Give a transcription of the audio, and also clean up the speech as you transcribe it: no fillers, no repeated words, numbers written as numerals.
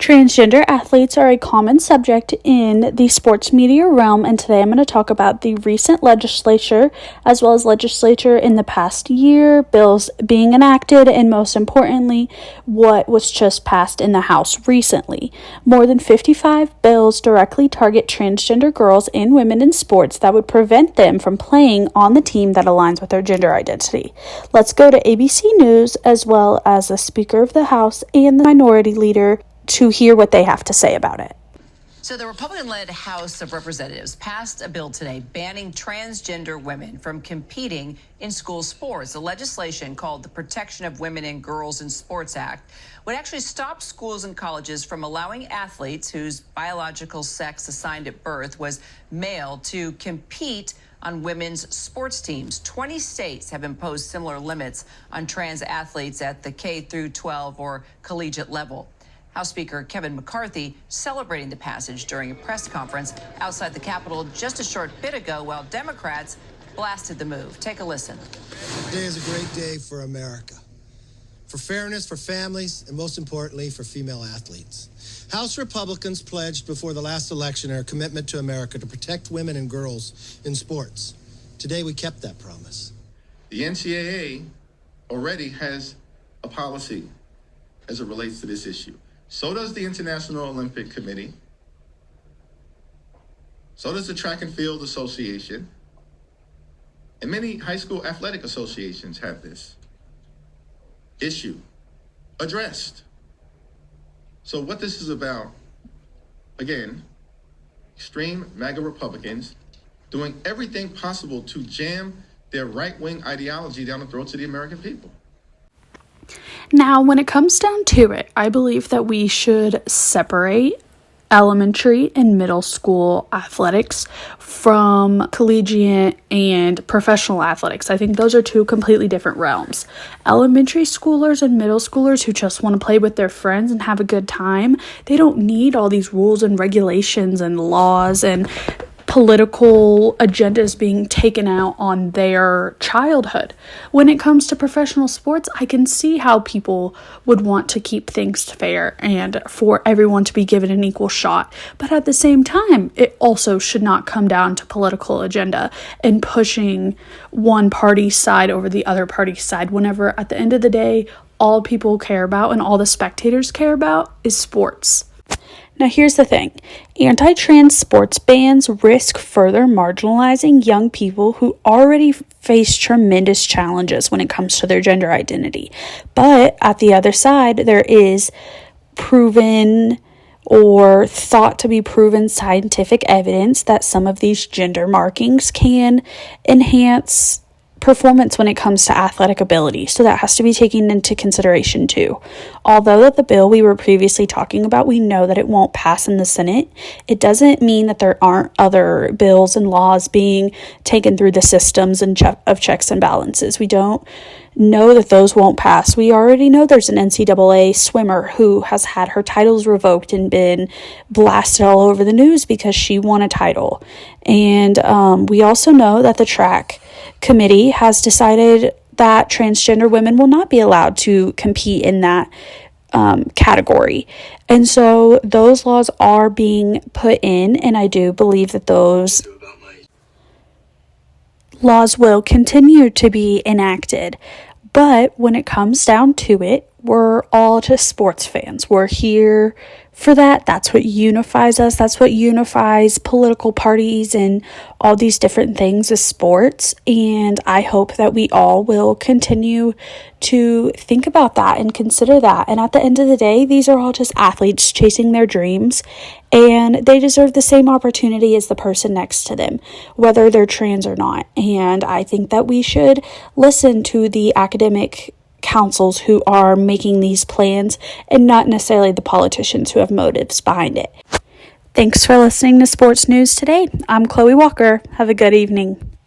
Transgender athletes are a common subject in the sports media realm, and today I'm going to talk about the recent legislature, as well as legislature in the past year, bills being enacted, and most importantly, what was just passed in the House recently. More than 55 bills directly target transgender girls and women in sports that would prevent them from playing on the team that aligns with their gender identity. Let's go to ABC News, as well as the Speaker of the House and the Minority Leader, to hear what they have to say about it. So the Republican-led House of Representatives passed a bill today banning transgender women from competing in school sports. The legislation, called the Protection of Women and Girls in Sports Act, would actually stop schools and colleges from allowing athletes whose biological sex assigned at birth was male to compete on women's sports teams. 20 states have imposed similar limits on trans athletes at the K through 12 or collegiate level. House Speaker Kevin McCarthy celebrating the passage during a press conference outside the Capitol just a short bit ago, while Democrats blasted the move. Take a listen. Today is a great day for America, for fairness, for families, and most importantly, for female athletes. House Republicans pledged before the last election their commitment to America to protect women and girls in sports. Today, we kept that promise. The NCAA already has a policy as it relates to this issue. So does the International Olympic Committee. So does the Track and Field Association. And many high school athletic associations have this issue addressed. So what this is about, again, extreme MAGA Republicans doing everything possible to jam their right-wing ideology down the throats of the American people. Now, when it comes down to it, I believe that we should separate elementary and middle school athletics from collegiate and professional athletics. I think those are two completely different realms. Elementary schoolers and middle schoolers who just want to play with their friends and have a good time, they don't need all these rules and regulations and laws and political agendas being taken out on their childhood. When it comes to professional sports, I can see how people would want to keep things fair and for everyone to be given an equal shot. But at the same time, it also should not come down to political agenda and pushing one party's side over the other party's side, whenever at the end of the day, all people care about and all the spectators care about is sports. Now, here's the thing. Anti-trans sports bans risk further marginalizing young people who already face tremendous challenges when it comes to their gender identity. But at the other side, there is proven or thought to be proven scientific evidence that some of these gender markings can enhance performance when it comes to athletic ability. So that has to be taken into consideration too. Although that the bill we were previously talking about, we know that it won't pass in the Senate, it doesn't mean that there aren't other bills and laws being taken through the systems and of checks and balances. We don't know that those won't pass. We already know there's an NCAA swimmer who has had her titles revoked and been blasted all over the news because she won a title. And we also know that the track committee has decided that transgender women will not be allowed to compete in that category. And so those laws are being put in, and I do believe that those laws will continue to be enacted. But when it comes down to it, we're all just sports fans. We're here for that. That's what unifies us. That's what unifies political parties and all these different things is sports. And I hope that we all will continue to think about that and consider that. And at the end of the day, these are all just athletes chasing their dreams, and they deserve the same opportunity as the person next to them, whether they're trans or not. And I think that we should listen to the academic councils who are making these plans and not necessarily the politicians who have motives behind it. Thanks for listening to Sports News today. I'm Chloe Walker. Have a good evening.